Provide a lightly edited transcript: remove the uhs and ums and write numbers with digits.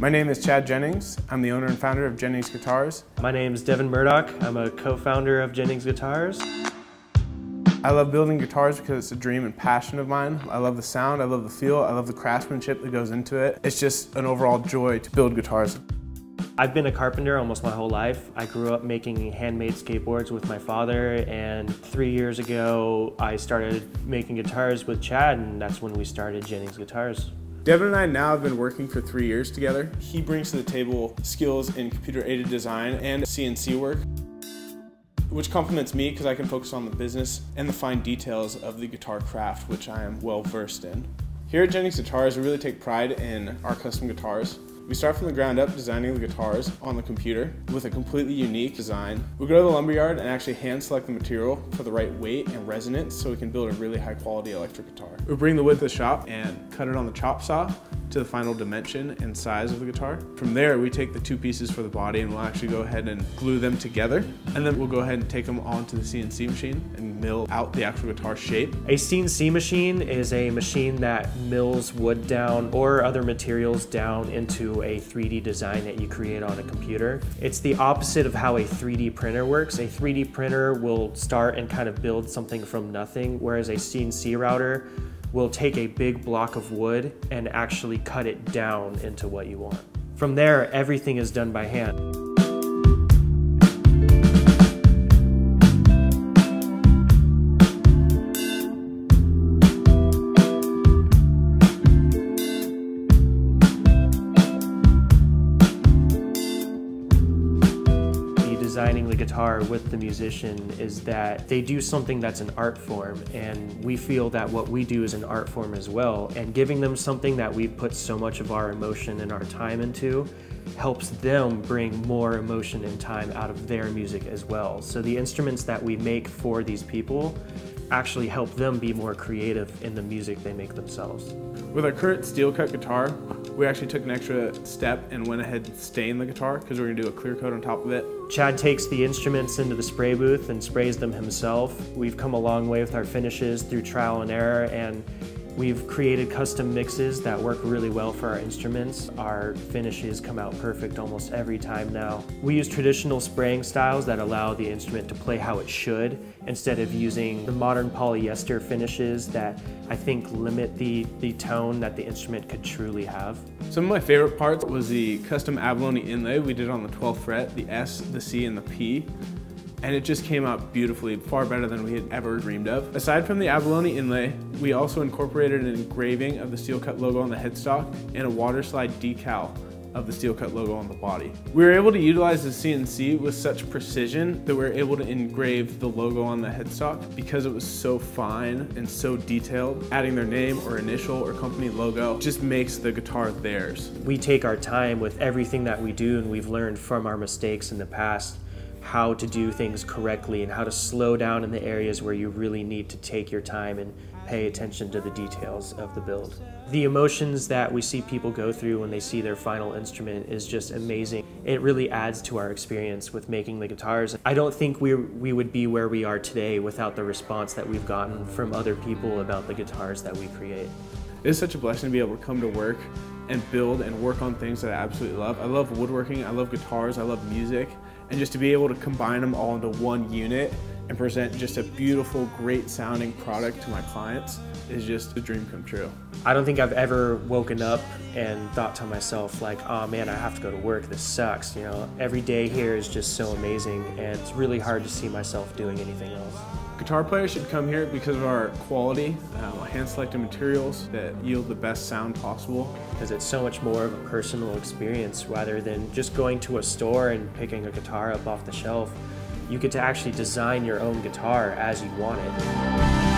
My name is Chad Jennings. I'm the owner and founder of Jennings Guitars. My name is Devin Murdoch. I'm a co-founder of Jennings Guitars. I love building guitars because it's a dream and passion of mine. I love the sound, I love the feel, I love the craftsmanship that goes into it. It's just an overall joy to build guitars. I've been a carpenter almost my whole life. I grew up making handmade skateboards with my father, and 3 years ago I started making guitars with Chad, and that's when we started Jennings Guitars. Devin and I now have been working for 3 years together. He brings to the table skills in computer-aided design and CNC work, which complements me because I can focus on the business and the fine details of the guitar craft, which I am well versed in. Here at Jennings Guitars, we really take pride in our custom guitars. We start from the ground up designing the guitars on the computer with a completely unique design. We go to the lumberyard and actually hand select the material for the right weight and resonance so we can build a really high quality electric guitar. We bring the wood to the shop and cut it on the chop saw to the final dimension and size of the guitar. From there, we take the two pieces for the body and we'll actually go ahead and glue them together. And then we'll go ahead and take them onto the CNC machine and mill out the actual guitar shape. A CNC machine is a machine that mills wood down or other materials down into a 3D design that you create on a computer. It's the opposite of how a 3D printer works. A 3D printer will start and kind of build something from nothing, whereas a CNC router will take a big block of wood and actually cut it down into what you want. From there, everything is done by hand. Designing the guitar with the musician is that they do something that's an art form, and we feel that what we do is an art form as well, and giving them something that we put so much of our emotion and our time into helps them bring more emotion and time out of their music as well. So the instruments that we make for these people actually help them be more creative in the music they make themselves. With our current steel cut guitar, we actually took an extra step and went ahead and stained the guitar because we're going to do a clear coat on top of it. Chad takes the instruments into the spray booth and sprays them himself. We've come a long way with our finishes through trial and error, and we've created custom mixes that work really well for our instruments. Our finishes come out perfect almost every time now. We use traditional spraying styles that allow the instrument to play how it should, instead of using the modern polyester finishes that I think limit the tone that the instrument could truly have. Some of my favorite parts was the custom abalone inlay we did on the 12th fret, the S, the C, and the P. And it just came out beautifully, far better than we had ever dreamed of. Aside from the abalone inlay, we also incorporated an engraving of the steel cut logo on the headstock and a water slide decal of the steel cut logo on the body. We were able to utilize the CNC with such precision that we were able to engrave the logo on the headstock because it was so fine and so detailed. Adding their name or initial or company logo just makes the guitar theirs. We take our time with everything that we do, and we've learned from our mistakes in the past how to do things correctly and how to slow down in the areas where you really need to take your time and pay attention to the details of the build. The emotions that we see people go through when they see their final instrument is just amazing. It really adds to our experience with making the guitars. I don't think we would be where we are today without the response that we've gotten from other people about the guitars that we create. It is such a blessing to be able to come to work and build and work on things that I absolutely love. I love woodworking, I love guitars, I love music, and just to be able to combine them all into one unit and present just a beautiful, great sounding product to my clients is just a dream come true. I don't think I've ever woken up and thought to myself like, oh man, I have to go to work, this sucks. You know, every day here is just so amazing, and it's really hard to see myself doing anything else. Guitar players should come here because of our quality, hand-selected materials that yield the best sound possible. Because it's so much more of a personal experience rather than just going to a store and picking a guitar up off the shelf. You get to actually design your own guitar as you want it.